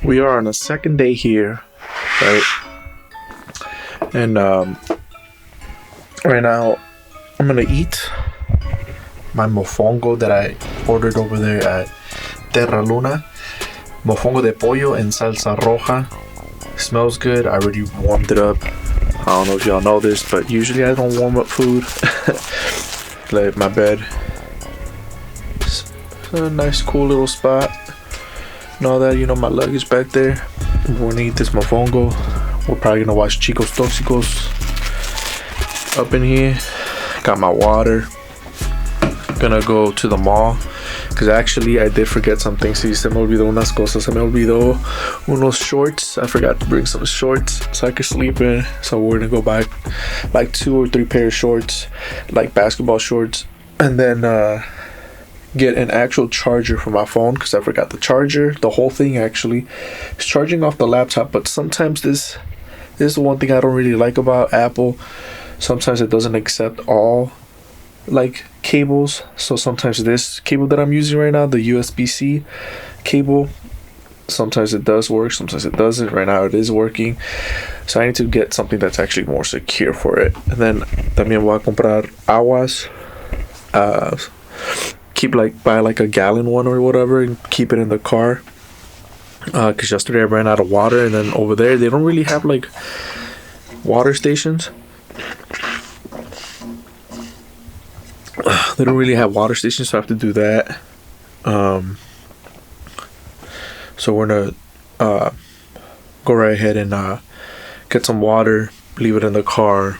We are on the second day here, right? And right now I'm gonna eat my mofongo that I ordered over there at Terra Luna. Mofongo de pollo en salsa roja. Smells good. I already warmed it up. I don't know if y'all know this, but usually I don't warm up food. Like my bed. It's a nice cool little spot. And all that, my luggage back there. We're gonna eat this mofongo. We're probably gonna watch Chicos Tóxicos up in here. Got my water. Gonna go to the mall. Because actually I did forget something. Sí, se me olvidó unas cosas. Se me olvidó unos shorts. I forgot to bring some shorts so I could sleep in. So we're gonna go buy like 2 or 3 pair of shorts, like basketball shorts, and then get an actual charger for my phone because I forgot the charger. The whole thing actually is charging off the laptop. But sometimes this is the one thing I don't really like about Apple. Sometimes it doesn't accept all like cables, so sometimes this cable that I'm using right now, the USB-C cable, sometimes it does work, sometimes it doesn't. Right now it is working, so I need to get something that's actually more secure for it. And then también voy a comprar aguas, buy like a gallon one or whatever and keep it in the car, because yesterday I ran out of water. And then over there they don't really have like water stations. They don't really have water stations, so I have to do that. So we're gonna go right ahead and get some water, leave it in the car.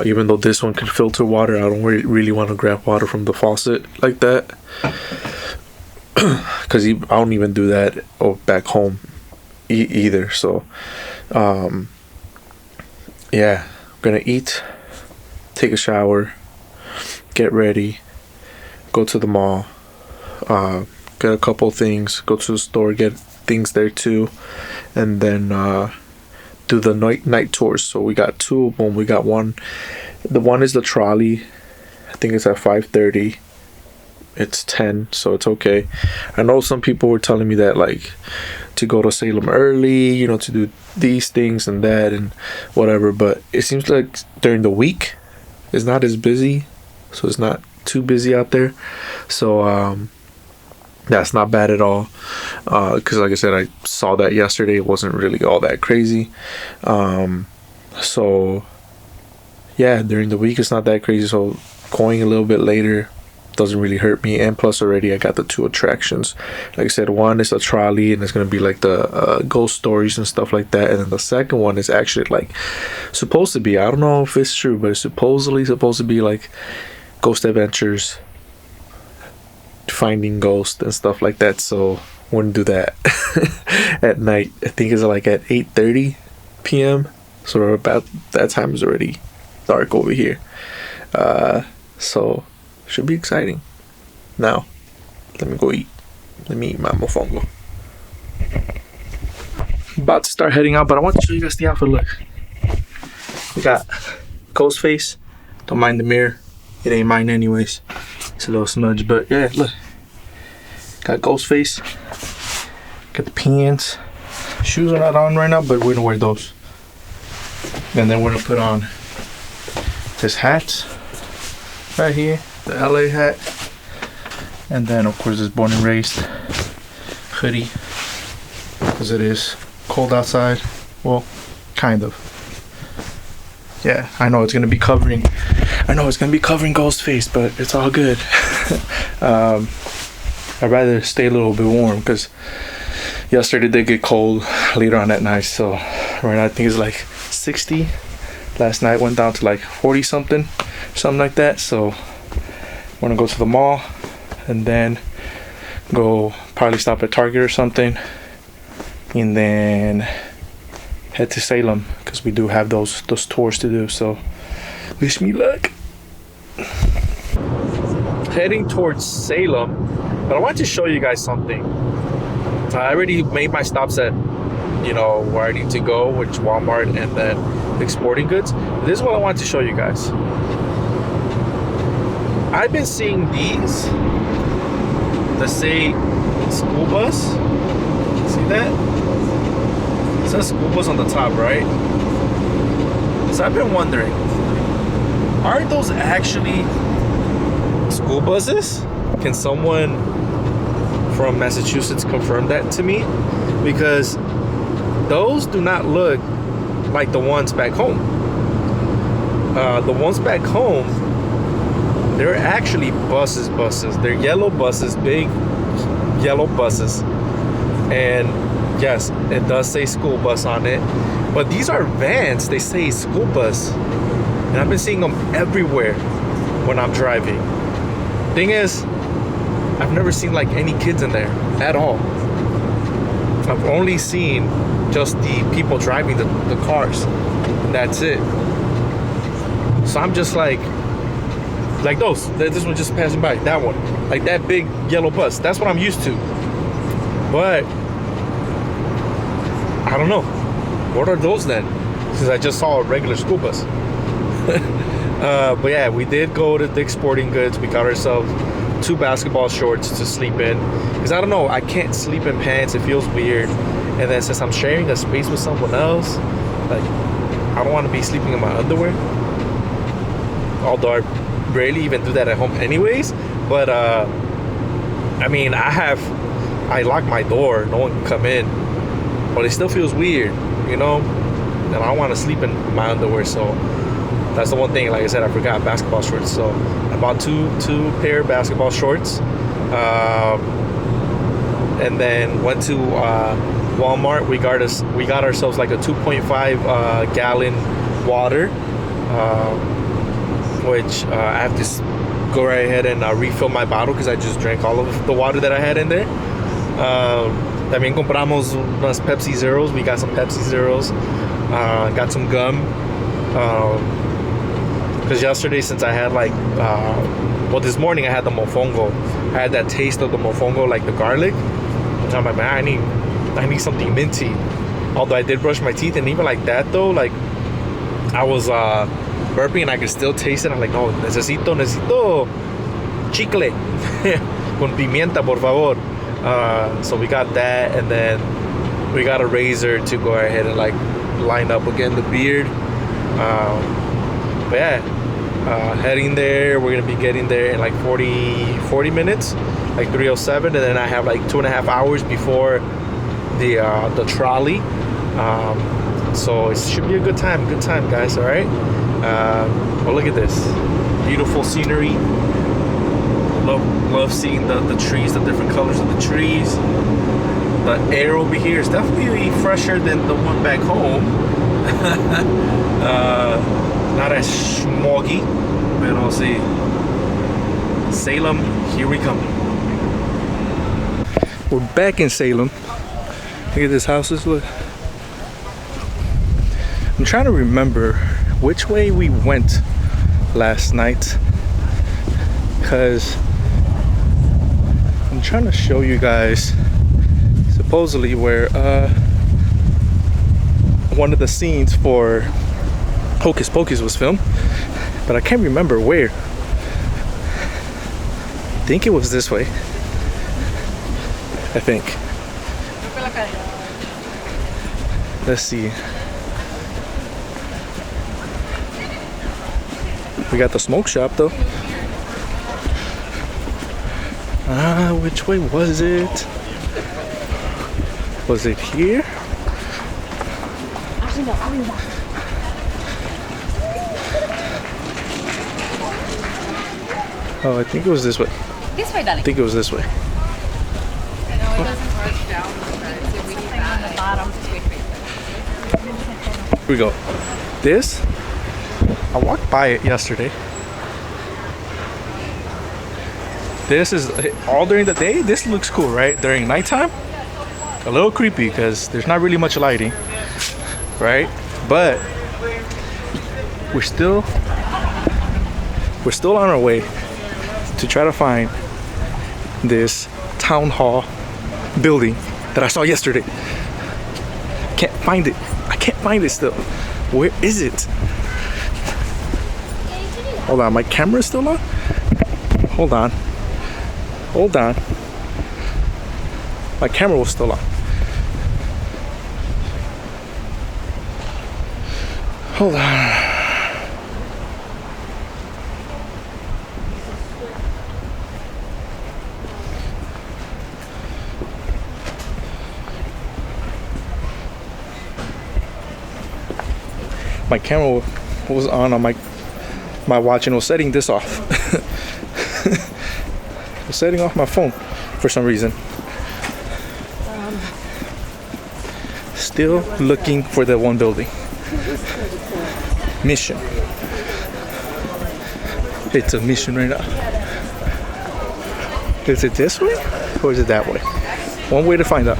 Even though this one can filter water, I don't really want to grab water from the faucet like that, because I don't even do that back home either. So yeah, I'm gonna eat, take a shower, get ready, go to the mall, get a couple things, go to the store, get things there too, and then do the night tours. So we got 2 of them. We got one. The one is the trolley. I think it's at 5:30. It's 10, so it's okay. I know some people were telling me that like to go to Salem early, to do these things and that and whatever, but it seems like during the week it's not as busy. So it's not too busy out there. So that's not bad at all. Because like I said, I saw that yesterday. It wasn't really all that crazy. So yeah, during the week it's not that crazy. So going a little bit later doesn't really hurt me. And plus already I got the 2 attractions. Like I said, one is a trolley and it's going to be like the ghost stories and stuff like that. And then the second one is actually like supposed to be, I don't know if it's true, but it's supposedly supposed to be like ghost adventures, finding ghosts and stuff like that. So we're gonna do that at night. I think it's like at 8:30 p.m. So about that time is already dark over here. So should be exciting. Now let me go eat. Let me eat my mofongo. About to start heading out, but I want to show you guys the outfit. Look, we got ghost face. Don't mind the mirror. It ain't mine anyways. It's a little smudge, but yeah, look. Got ghost face. Got the pants. Shoes are not on right now, but we're gonna wear those. And then we're gonna put on this hat right here, the LA hat. And then of course this born and raised hoodie, because it is cold outside. Well, kind of. Yeah, I know it's gonna be covering Ghostface, but it's all good. I'd rather stay a little bit warm because yesterday did get cold later on at night. So right now I think it's like 60. Last night went down to like 40 something like that. So we're gonna go to the mall and then go probably stop at Target or something, and then head to Salem because we do have those tours to do. So wish me luck. Heading towards Salem, but I want to show you guys something. I already made my stops at where I need to go, which is Walmart and then Sporting Goods. This is what I want to show you guys. I've been seeing these that say school bus. See that? It says school bus on the top, right? So I've been wondering, are those actually school buses? Can someone from Massachusetts confirm that to me? Because those do not look like the ones back home. The ones back home, they're actually buses. They're yellow buses, big yellow buses. And yes, it does say school bus on it. But these are vans. They say school bus. And I've been seeing them everywhere when I'm driving. Thing is, I've never seen like any kids in there at all. I've only seen just the people driving the cars. That's it. So I'm just like those. This one just passing by. That one. Like that big yellow bus. That's what I'm used to. But I don't know. What are those then? Since I just saw a regular school bus. But yeah, we did go to Dick's Sporting Goods. We got ourselves 2 basketball shorts to sleep in. Because I don't know, I can't sleep in pants. It feels weird. And then since I'm sharing a space with someone else, like, I don't want to be sleeping in my underwear. Although I rarely even do that at home anyways. But, I mean, I lock my door. No one can come in. But it still feels weird, you know? And I don't want to sleep in my underwear, so that's the one thing. Like I said, I forgot basketball shorts. So I bought two pair of basketball shorts. And then went to Walmart. We got ourselves like a 2.5 gallon water, which I have to go right ahead and refill my bottle because I just drank all of the water that I had in there. También compramos unas Pepsi Zeros. We got some Pepsi Zeros. Got some gum. Because yesterday, since I had like, this morning I had the mofongo. I had that taste of the mofongo, like the garlic. And I'm like, man, I need something minty. Although I did brush my teeth, and even like that though, like I was burping and I could still taste it. I'm like, no, necesito chicle con pimienta, por favor. So we got that, and then we got a razor to go ahead and like line up again the beard. But yeah, heading there. We're gonna be getting there in like 40 minutes, like 3:07, and then I have like 2.5 hours before the trolley. So it should be a good time, guys. All right. Well, look at this beautiful scenery. Love seeing the trees, the different colors of the trees. The air over here is definitely fresher than the one back home. Not as smoggy, but I'll see. Salem, here we come. We're back in Salem. Look at this houses. Look. I'm trying to remember which way we went last night, because I'm trying to show you guys supposedly where one of the scenes for Hocus Pocus was filmed, but I can't remember where. I think it was this way. I think. Let's see. We got the smoke shop though. Which way was it? Was it here? Oh, I think it was this way. This way, darling. I think it was this way. No, it doesn't work down. So we need that on the bottom. Here we go. This, I walked by it yesterday. This is all during the day. This looks cool, right? During nighttime, a little creepy because there's not really much lighting, right? But we're still on our way to try to find this town hall building that I saw yesterday. Can't find it. I can't find it still. Where is it? Hold on, my camera's still on? Hold on. My camera was still on. Hold on. My camera was on my watch and was setting this off. It was setting off my phone for some reason. Still looking for that one building. Mission. It's a mission right now. Is it this way or is it that way? One way to find out.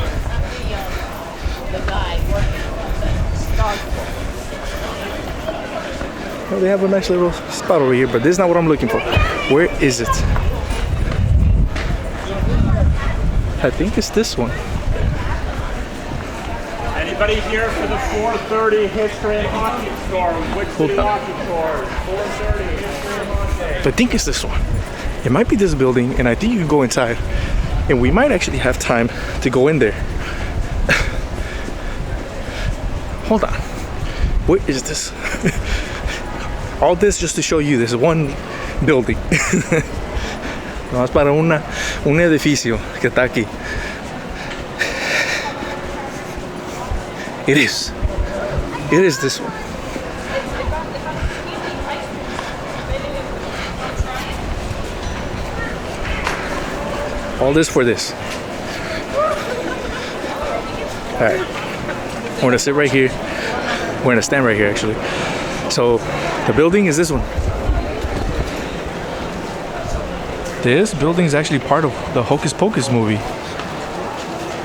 Well, they have a nice little spot over here, but this is not what I'm looking for. Where is it? I think it's this one. Anybody here for the 4:30 history and hockey store? Which city hockey stores? 4:30 history and hockey. I think it's this one. It might be this building, and I think you can go inside. And we might actually have time to go in there. Hold on. What is this? All this just to show you this one building. No, es para un edificio que está aquí. It is. It is this one. All this for this. All right. We're gonna sit right here. We're gonna stand right here, actually. So the building is this one. This building is actually part of the Hocus Pocus movie.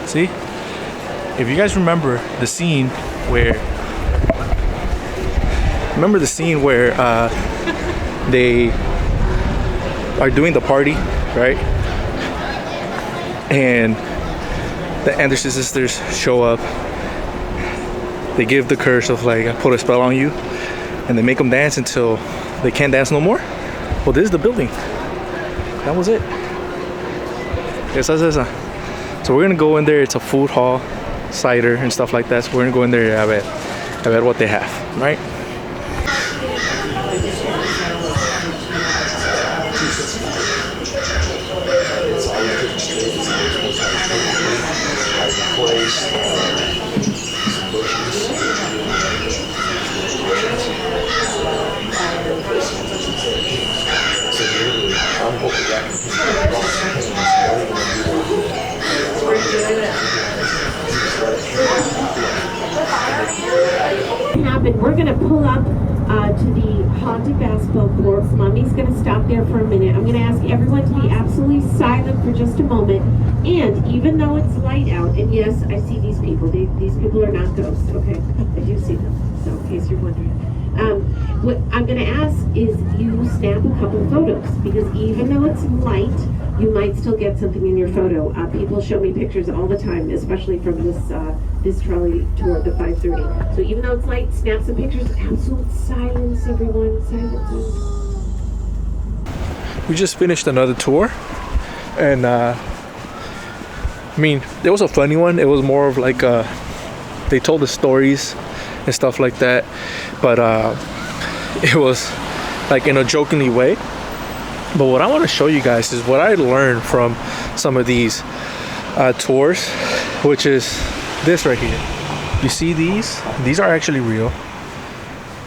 See? If you guys remember the scene where they are doing the party, right? And the Anderson sisters show up. They give the curse of like, I put a spell on you, and they make them dance until they can't dance no more. Well, this is the building. That was it. Esa. So we're gonna go in there. It's a food hall, cider and stuff like that. So we're gonna go in there and have it what they have, right? We're going to pull up to the haunted basketball court. Mommy's going to stop there for a minute. I'm going to ask everyone to be absolutely silent for just a moment. And even though it's light out, and yes, I see these people. These people are not ghosts, okay? I do see them, so in case you're wondering. What I'm going to ask is you snap a couple photos, because even though it's light, you might still get something in your photo. People show me pictures all the time, especially from this trolley tour at the 5:30. So even though it's light, snap some pictures. Absolute silence, everyone. Silence. We just finished another tour, and I mean, it was a funny one. It was more of like they told the stories and stuff like that, but it was like in a jokingly way. But what I want to show you guys is what I learned from some of these tours, which is this right here. You see these? These are actually real.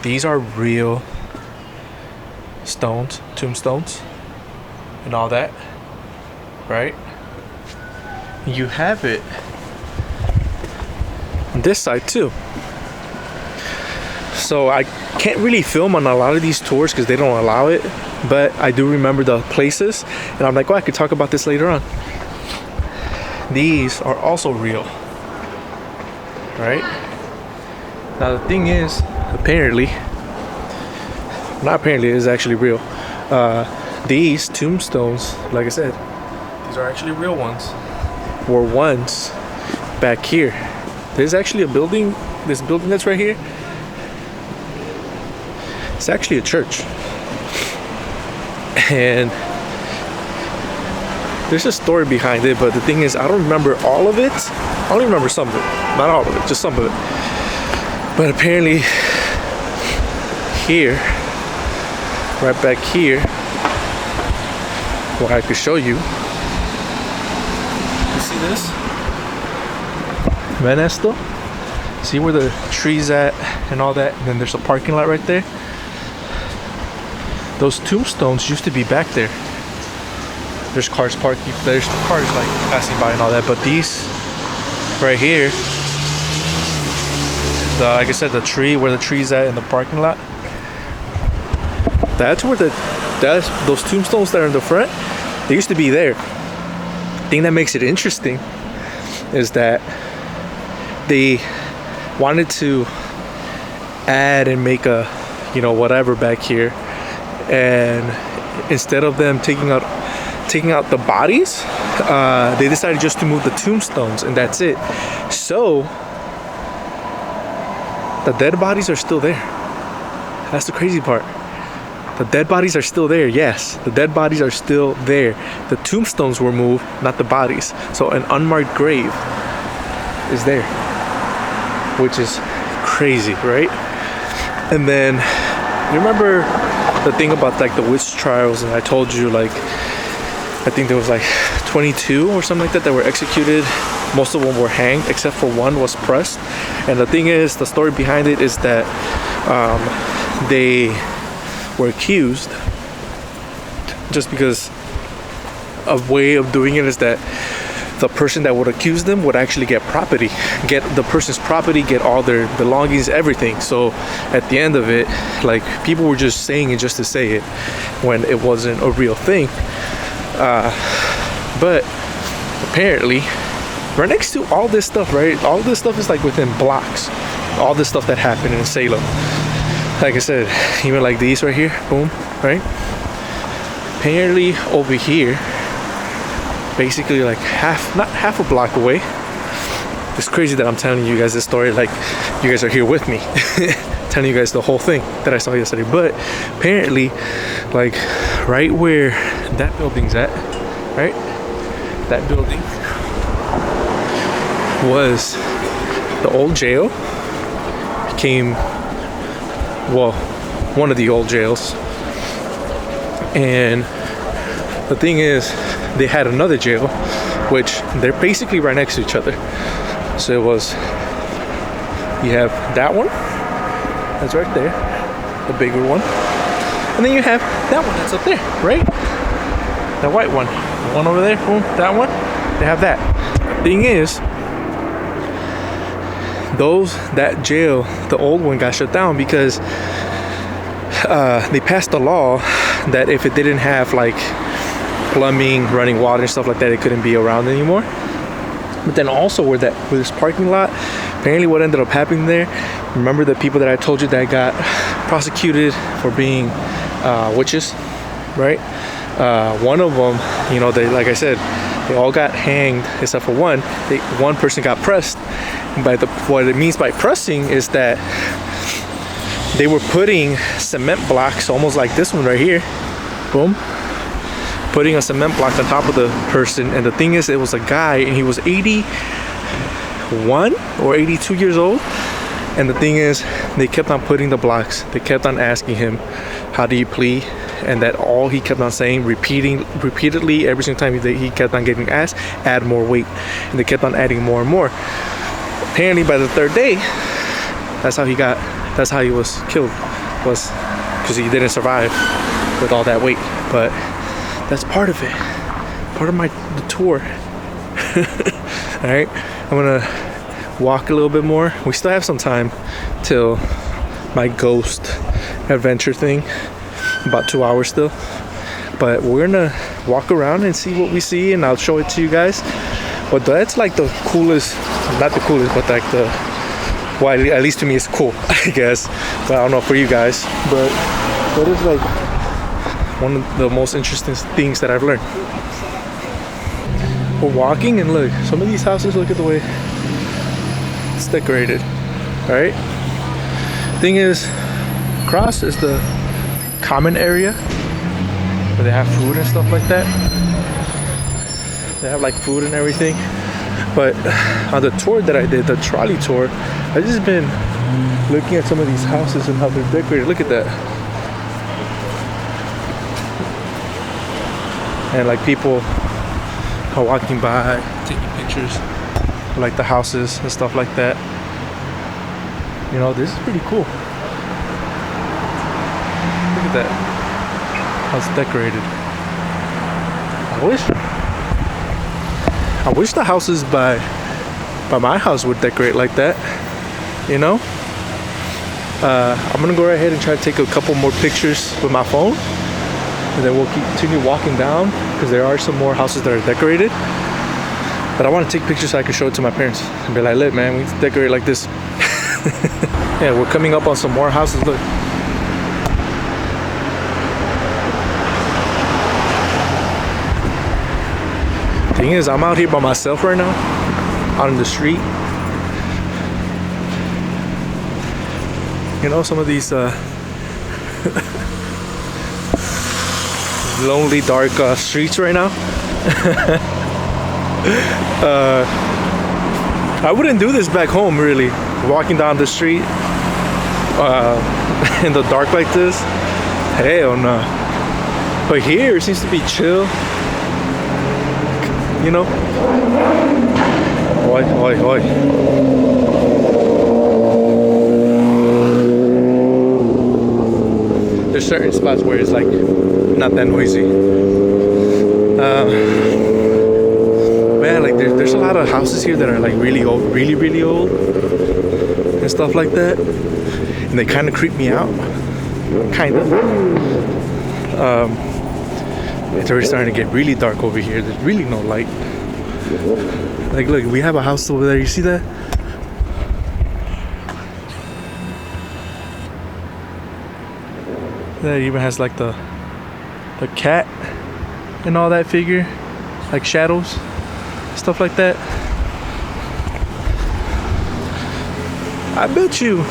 These are real stones, tombstones, and all that, right? You have it on this side too. So I can't really film on a lot of these tours because they don't allow it, but I do remember the places, and I'm like, oh, I could talk about this later on. These are also real, right? Now the thing is, apparently, not apparently, it is actually real. These tombstones, like I said, these are actually real ones, were once back here. There's actually a building, this building that's right here, it's actually a church. And there's a story behind it, but the thing is, I don't remember all of it. I only remember some of it, not all of it, just some of it. But apparently here, right back here, what I could show you. You see this? Ven esto? See where the trees at and all that? And then there's a parking lot right there. Those tombstones used to be back there. There's cars parking, there's cars like passing by and all that, but these right here, like I said, the tree where the tree's at in the parking lot, that's where those tombstones that are in the front, they used to be there. The thing that makes it interesting is that they wanted to add and make a, you know, whatever back here, and instead of them taking out the bodies, they decided just to move the tombstones, and that's it. So the dead bodies are still there. That's the crazy part. The dead bodies are still there. Yes, the dead bodies are still there. The tombstones were moved, not the bodies. So an unmarked grave is there, which is crazy, right? And then you remember the thing about like the witch trials, and I told you, like, I think there was like 22 or something like that were executed. Most of them were hanged, except for one was pressed. And the thing is, the story behind it is that they were accused, just because a way of doing it is that the person that would accuse them would actually get property, get the person's property, get all their belongings, everything. So at the end of it, like, people were just saying it just to say it when it wasn't a real thing. But apparently, right next to all this stuff, right? All this stuff is like within blocks. All this stuff that happened in Salem. Like I said, even like these right here, boom, right? Apparently over here, basically like not half a block away. It's crazy that I'm telling you guys this story like you guys are here with me. Telling you guys the whole thing that I saw yesterday. But apparently, like right where that building's at, right? That building was the old jail. Became, well, one of the old jails. And the thing is, they had another jail, which they're basically right next to each other. So it was, you have that one, that's right there, the bigger one. And then you have that one that's up there, right? That white one. The one over there, boom, that one. They have that. The thing is, that jail, the old one, got shut down because they passed a law that if it didn't have like plumbing, running water and stuff like that, it couldn't be around anymore. But then also with this parking lot, apparently what ended up happening there, remember the people that I told you that got prosecuted for being witches, right? One of them, you know, they, like I said, they all got hanged except for one. One person got pressed. But what it means by pressing is that they were putting cement blocks, almost like this one right here, boom, putting a cement block on top of the person. And the thing is, it was a guy, and he was 81 or 82 years old. And the thing is, they kept on putting the blocks. They kept on asking him, how do you plead? And that all he kept on saying, repeatedly, every single time he kept on getting asked, add more weight. And they kept on adding more and more. Apparently by the third day, that's how he was killed, was because he didn't survive with all that weight. But that's part of it, part of the tour. All right, I'm gonna walk a little bit more. We still have some time till my ghost adventure thing, about 2 hours still. But we're gonna walk around and see what we see, and I'll show it to you guys. But that's like the coolest, not the coolest, but like well, at least to me it's cool, I guess. But I don't know for you guys. But that is like one of the most interesting things that I've learned. We're walking, and look, some of these houses, look at the way it's decorated, all right? Thing is, across is the common area where they have food and stuff like that. They have like food and everything. But on the tour that I did, the trolley tour, I've just been looking at some of these houses and how they're decorated. Look at that. And like people are walking by, taking pictures, like the houses and stuff like that. You know, this is pretty cool. Look at that. How it's decorated. I wish the houses by my house would decorate like that. You know? I'm gonna go right ahead and try to take a couple more pictures with my phone. And then we'll continue walking down because there are some more houses that are decorated. But I want to take pictures so I can show it to my parents and be like, look, man, we decorate like this. Yeah, we're coming up on some more houses. Look. Thing is, I'm out here by myself right now, out in the street. You know, some of these lonely, dark streets right now. I wouldn't do this back home, really. Walking down the street in the dark like this. Hell no. But here it seems to be chill. You know? Oi, oi, oi. There's certain spots where it's like not that noisy. Man, like there's a lot of houses here that are like really old, really old and stuff like that. And they kind of creep me out. Kind of. It's already starting to get really dark over here. There's really no light. Like, look, we have a house over there. You see that? That even has like the cat and all that figure, like shadows, stuff like that. I bet you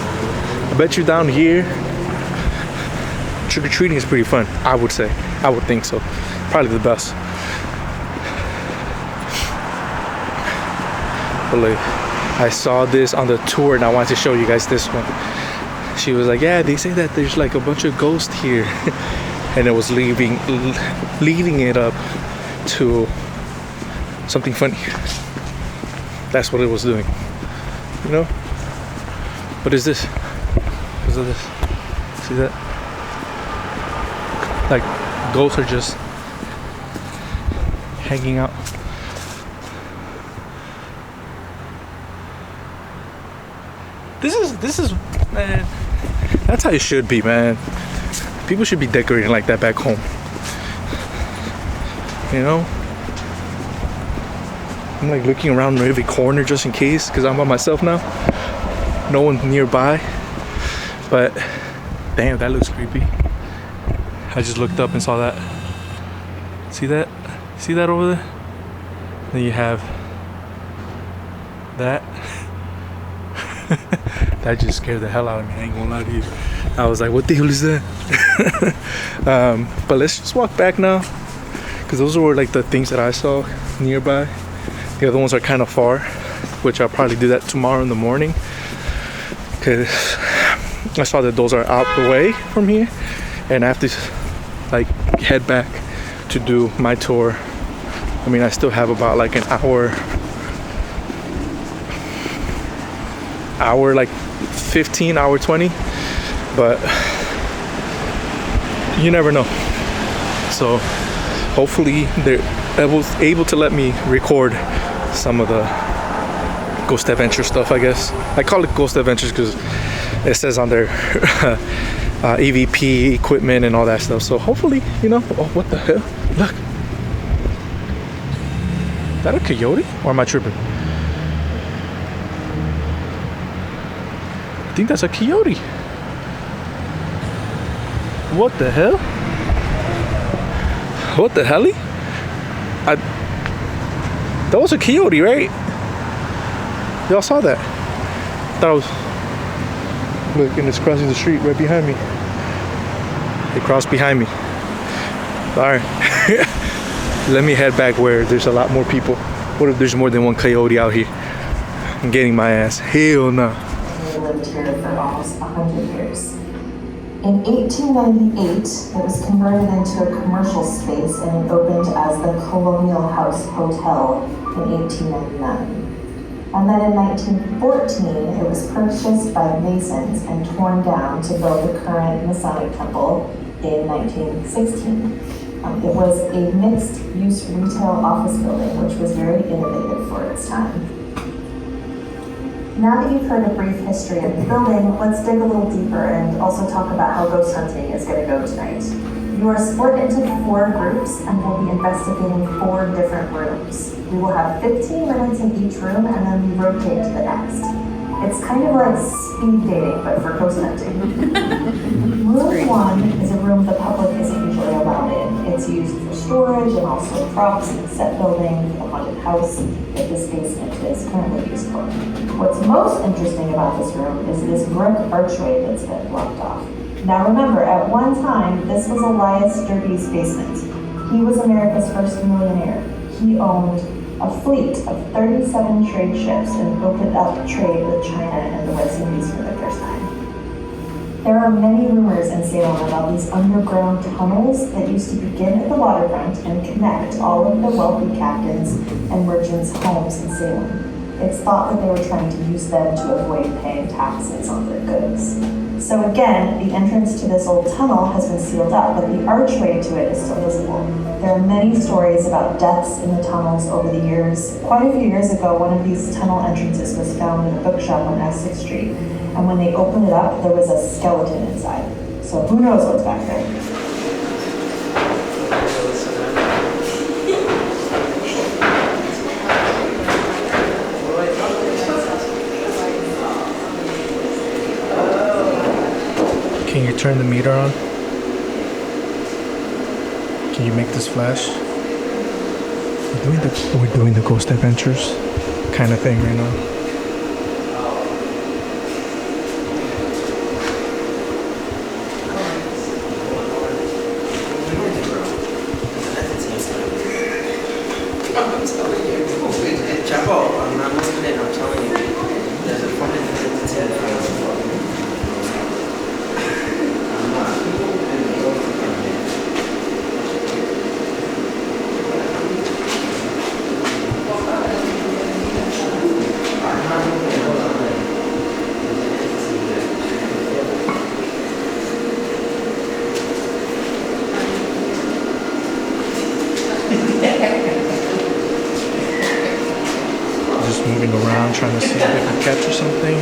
down here trick-or-treating is pretty fun. I would say. I would think so. Probably the best. But like, I saw this on the tour and I wanted to show you guys this one. She was like, yeah, they say that there's like a bunch of ghosts here. And it was leading it up to something funny. That's what it was doing. You know? What is this? What is this? See that? Like ghosts are just hanging out. This is man, that's how it should be, man. People should be decorating like that back home. You know? I'm like looking around every corner just in case, because I'm by myself now. No one nearby. But damn, that looks creepy. I just looked up and saw that. See that? See that over there? Then you have that. That just scared the hell out of me. I ain't gonna lie to you. I was like, what the hell is that? But let's just walk back now, because those were like the things that I saw nearby. The other ones are kind of far, which I'll probably do that tomorrow in the morning, because I saw that those are out the way from here, and I have to like head back to do my tour. I mean, I still have about like an hour like 15, hour 20, but you never know. So hopefully they're able to let me record some of the ghost adventure stuff, I guess. I call it ghost adventures because it says on their EVP equipment and all that stuff. So hopefully, you know. Oh, what the hell? Look. Is that a coyote? Or am I tripping? I think that's a coyote. What the hell? What the hell? That was a coyote, right? Y'all saw that? That was. Look, and it's crossing the street right behind me. It crossed behind me. Alright. Let me head back where there's a lot more people. What if there's more than one coyote out here? I'm getting my ass. Hell no. lived here for almost 100 years. In 1898, it was converted into a commercial space and it opened as the Colonial House Hotel in 1899. And then in 1914, it was purchased by Masons and torn down to build the current Masonic Temple in 1916. It was a mixed-use retail office building, which was very innovative for its time. Now that you've heard a brief history of the building, let's dig a little deeper and also talk about how ghost hunting is going to go tonight. You are split into 4 groups and we'll be investigating 4 different rooms. We will have 15 minutes in each room and then we rotate to the next. It's kind of like speed dating, but for ghost hunting. Room 1 is a room the public isn't usually allowed in. It's used for storage and also props and set building for the haunted house that this basement is currently used for. What's most interesting about this room is this brick archway that's been blocked off. Now remember, at one time, this was Elias Derby's basement. He was America's first millionaire. He owned a fleet of 37 trade ships and opened up trade with China and the West Indies for the first time. There are many rumors in Salem about these underground tunnels that used to begin at the waterfront and connect all of the wealthy captains and merchants' homes in Salem. It's thought that they were trying to use them to avoid paying taxes on their goods. So again, the entrance to this old tunnel has been sealed up, but the archway to it is still visible. There are many stories about deaths in the tunnels over the years. Quite a few years ago, one of these tunnel entrances was found in a bookshop on Essex Street, and when they opened it up, there was a skeleton inside. So who knows what's back there? Can you turn the meter on? Can you make this flash? We're doing the ghost adventures kind of thing right now. Just moving around, trying to see if I can capture something.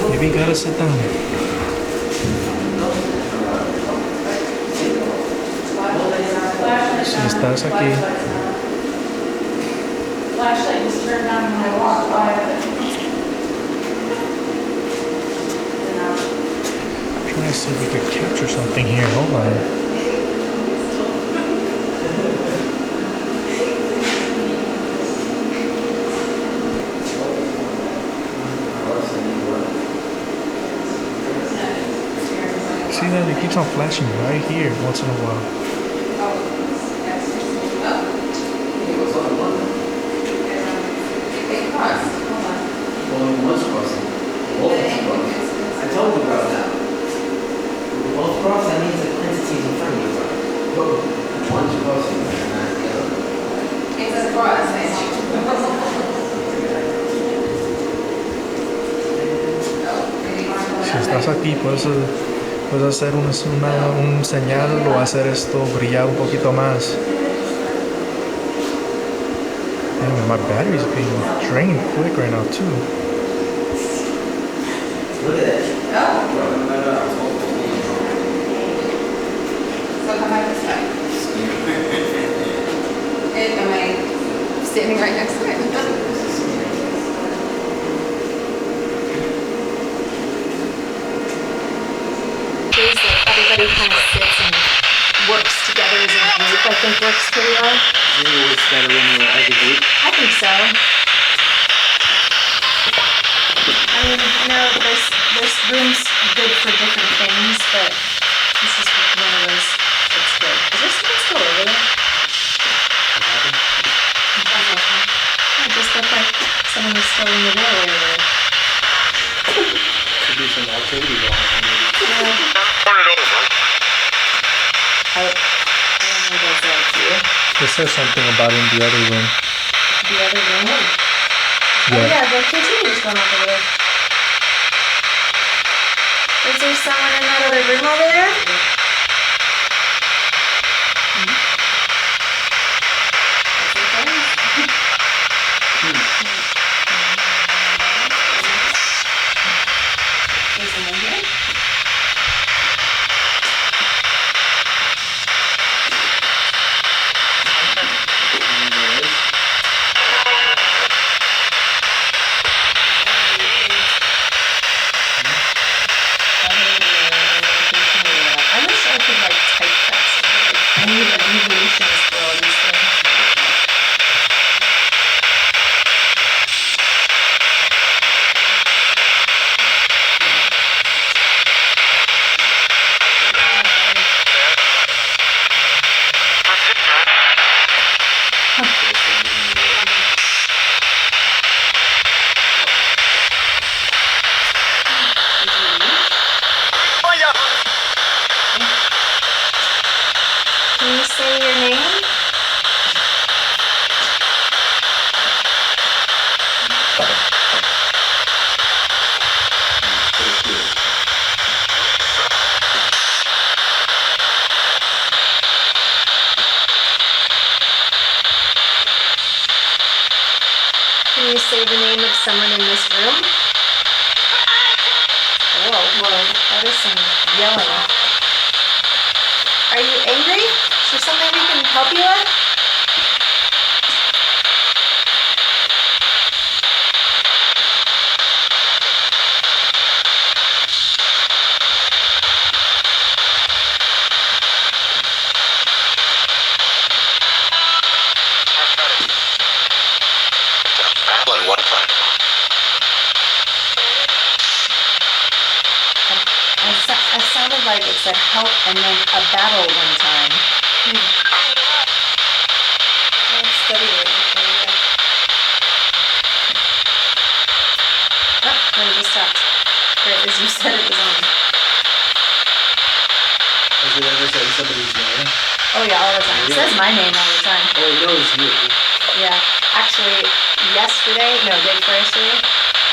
Maybe you gotta sit down. Si estás aquí. Flashlight was turned on when I walked by it. I'm trying to see if we could capture something here. Hold on. See that? It keeps on flashing right here once in a while. I told you about that. Both cross, that means the entities in front of you. One's crossing, and not the other. It's a cross, Si estás aquí, puedes hacer un señal o hacer esto brillar un poquito más. Damn, my battery's being drained quick right now too. Look at that. So come back this way. sitting right next to it. Days that everybody kind of sits and works together as a group, I think works pretty well. You think it works better when we're as a group? I think so. I mean, I know there's rooms good for different things, but this is one of those that's good. Is there someone still over there? It just looked like someone was still in the doorway over there. Could be some activity going on. Maybe. Yeah. I don't know if that's you. It says something about it in the other room. The other room? Oh Yeah. yeah, the continues going off over there. Is there someone in that other room over there? Is someone here? I wish I could like type faster. Like, I need abbreviations for all these things. Can you say your name? Can you say the name of someone in this room? Whoa, that is some yelling. Are you angry? Is there something we can help you with? I sounded like it said help and then a battle one time. Let's study it. Oh, no, it just stopped. Right as you said it was on. Has it ever said somebody's name? Oh yeah, all the time. It says my name all the time. Oh, it knows you. Yeah. Actually, day before yesterday,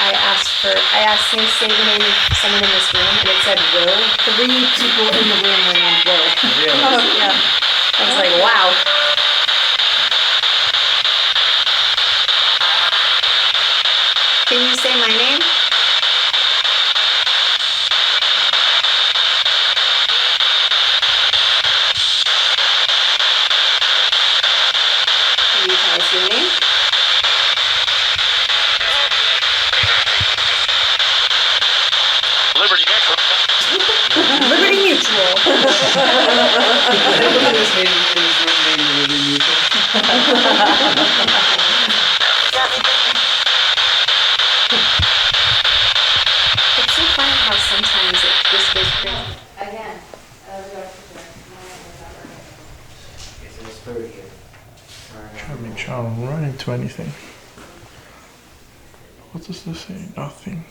I asked him to say the name of someone in this room, and it said Will. 3 people in the room were named Will. Really? Yeah. I was like, wow. Can you say my name? Can you tell us your name? Liberty Mutual. Liberty Mutual. Everybody was named in this room named Liberty Mutual. It's so funny how sometimes it just goes crazy. Again. It's in the spirit here. Trying to make sure I don't run into anything. What does this say? Nothing.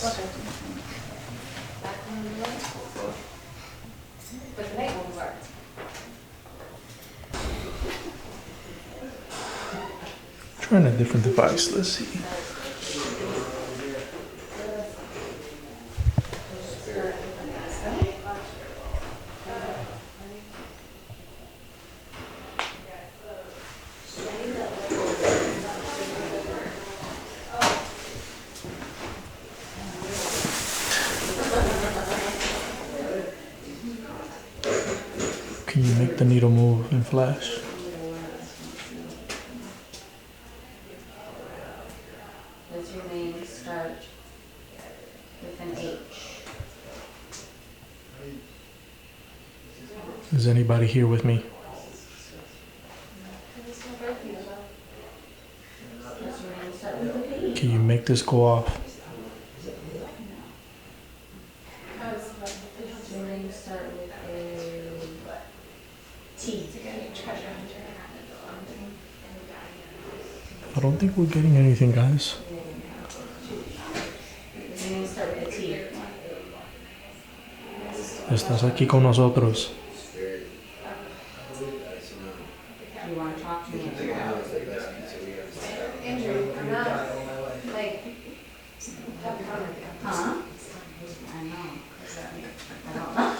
But the night one worked. Trying a different device. Let's see. Can you make the needle move in Flash? Does your name start with an H? Is anybody here with me? Does your name start with an E? Can you make this go off? Does your name start with a T? I don't think we're getting anything, guys. Does your name start with a T? Estás aquí con nosotros. You want to talk to me? Andrew, I'm not, like, huh? I know. I don't know.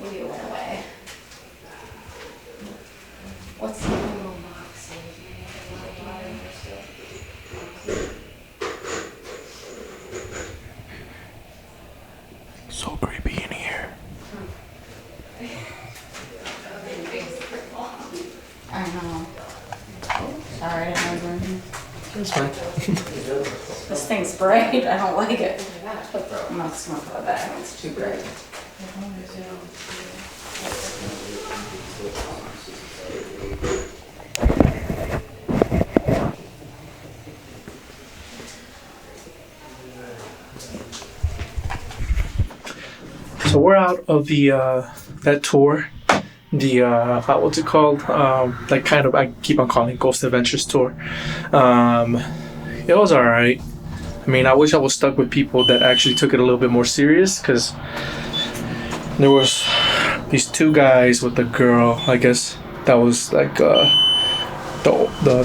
Maybe it went away. What's the little box? So creepy in here. I know. Sorry, I didn't know you. That's fine. This thing's bright. I don't like it. I'm not smoking about that. It's too bright. So we're out of the that tour. The what's it called? Like kind of I keep on calling it Ghost Adventures tour. It was alright. I mean, I wish I was stuck with people that actually took it a little bit more serious, because there was these two guys with a girl. I guess that was like the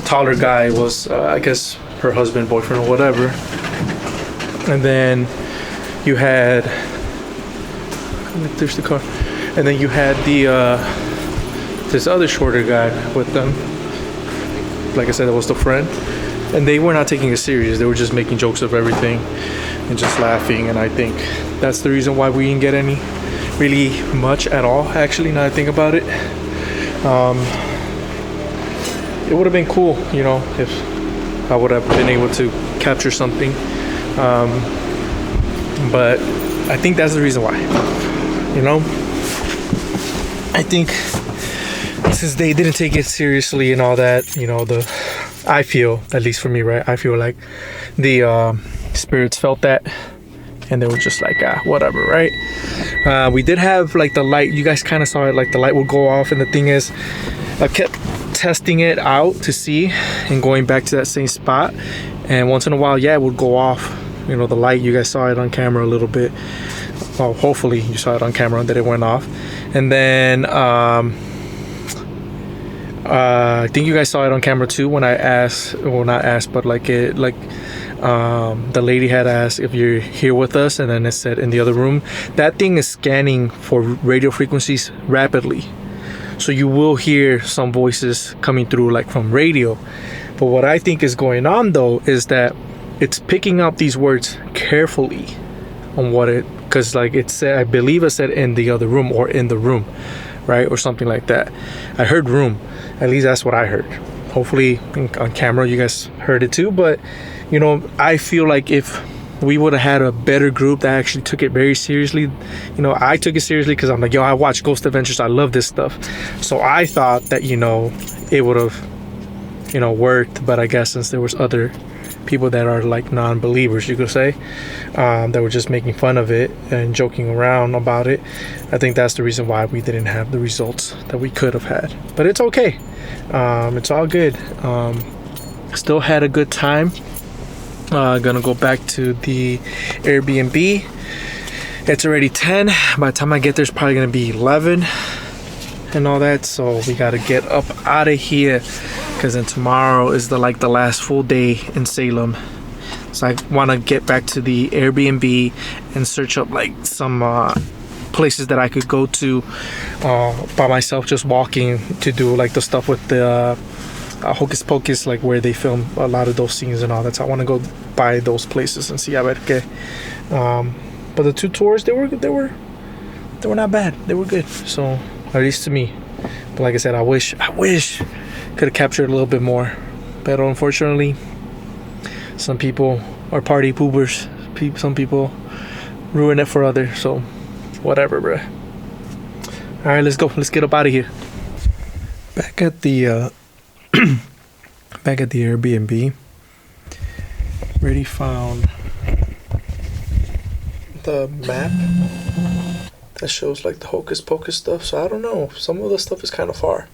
taller guy was I guess her husband, boyfriend, or whatever. And then you had there's the car, and then you had the this other shorter guy with them. Like I said, that was the friend. And they were not taking it serious. They were just making jokes of everything and just laughing. And I think that's the reason why we didn't get any really much at all, actually, now I think about it. It would have been cool, you know, if I would have been able to capture something. But I think that's the reason why, you know. I think since they didn't take it seriously and all that, you know, I feel, at least for me, right, I feel like the spirits felt that, and they were just like, whatever, right? We did have like the light, you guys kind of saw it, like the light would go off, and the thing is, I kept testing it out to see and going back to that same spot, and once in a while, yeah, it would go off, you know, the light. You guys saw it on camera a little bit. Well, hopefully you saw it on camera that it went off. And then I think you guys saw it on camera too when I asked, well, not asked, but like the lady had asked if you're here with us, and then it said in the other room. That thing is scanning for radio frequencies rapidly, so you will hear some voices coming through like from radio. But what I think is going on though is that it's picking up these words carefully on what it, because like it said, I believe it said in the other room or in the room, right, or something like that. I heard room, at least that's what I heard. Hopefully on camera you guys heard it too. But you know, I feel like if we would have had a better group that actually took it very seriously, you know, I took it seriously because I'm like, yo, I watch Ghost Adventures, I love this stuff. So I thought that, you know, it would have, you know, worked. But I guess since there was other people that are like non-believers, you could say, that were just making fun of it and joking around about it, I think that's the reason why we didn't have the results that we could have had. But it's okay, it's all good. Still had a good time. Gonna go back to the Airbnb. It's already 10. By the time I get there, it's probably gonna be 11 and all that. So we gotta get up out of here, because then tomorrow is the last full day in Salem. So I want to get back to the Airbnb and search up like some places that I could go to by myself, just walking, to do like the stuff with the Hocus Pocus, like where they film a lot of those scenes and all that. So I want to go by those places and see a ver qué. But the 2 tours, they were not bad. They were good. So at least to me. But like I said, I wish could have captured a little bit more. But unfortunately, some people are party poopers. Some people ruin it for others. So whatever, bruh. All right, let's go. Let's get up out of here. Back at the Airbnb. Already found the map that shows like the Hocus Pocus stuff. So I don't know. Some of the stuff is kind of far.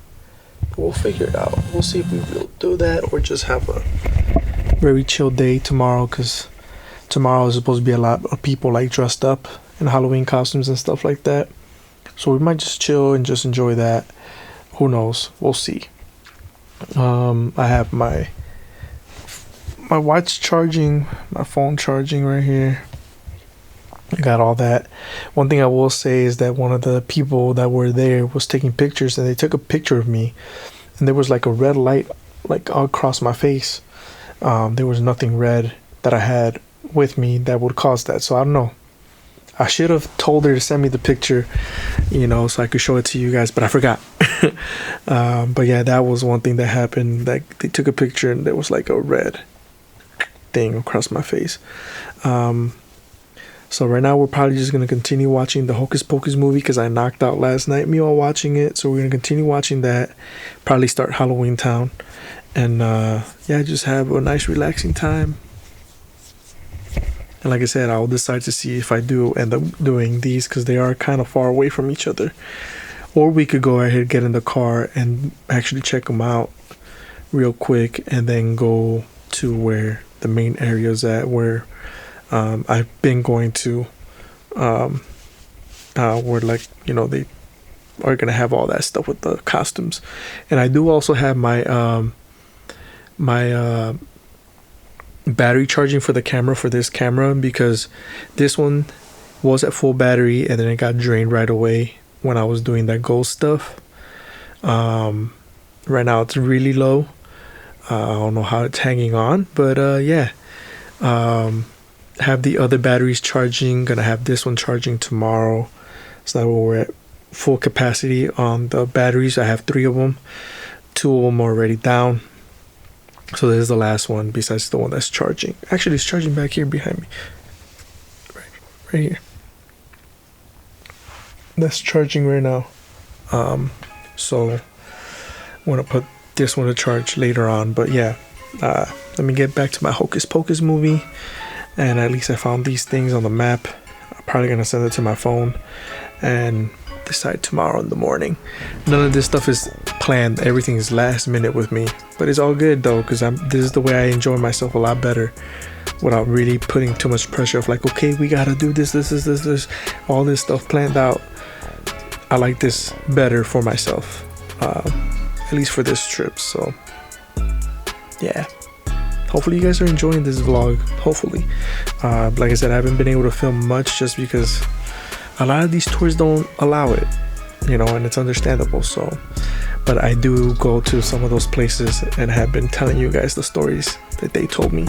But we'll figure it out. We'll see if we will do that or just have a very chill day tomorrow, because tomorrow is supposed to be a lot of people like dressed up in Halloween costumes and stuff like that. So we might just chill and just enjoy that. Who knows? We'll see. I have my watch charging, my phone charging right here. I got all that. One thing I will say is that one of the people that were there was taking pictures, and they took a picture of me, and there was like a red light like all across my face. There was nothing red that I had with me that would cause that. So I don't know. I should have told her to send me the picture, so I could show it to you guys, but I forgot. But yeah, that was one thing that happened. Like, they took a picture and there was like a red thing across my face. So right now we're probably just going to continue watching the Hocus Pocus movie, because I knocked out last night me while watching it. So we're going to continue watching that, probably start Halloween Town, and just have a nice relaxing time. And like I said, I'll decide to see if I do end up doing these, because they are kind of far away from each other. Or we could go ahead, get in the car and actually check them out real quick, and then go to where the main area is at, where I've been going to, where they are going to have all that stuff with the costumes. And I do also have my battery charging for the camera, for this camera, because this one was at full battery and then it got drained right away when I was doing that ghost stuff. Right now it's really low. I don't know how it's hanging on, but have the other batteries charging. Gonna have this one charging tomorrow, so that we're at full capacity on the batteries. I have 3 of them. 2 of them are already down, so this is the last one besides the one that's charging. Actually, it's charging back here behind me, right here. That's charging right now. So I'm gonna put this one to charge later on. But yeah, let me get back to my Hocus Pocus movie. And at least I found these things on the map. I'm probably gonna send it to my phone and decide tomorrow in the morning. None of this stuff is planned. Everything is last minute with me. But it's all good though, because this is the way I enjoy myself a lot better, without really putting too much pressure of like, okay, we gotta do this, all this stuff planned out. I like this better for myself, at least for this trip. So yeah, hopefully you guys are enjoying this vlog. Hopefully, like I said, I haven't been able to film much just because a lot of these tours don't allow it, and it's understandable. So, but I do go to some of those places and have been telling you guys the stories that they told me.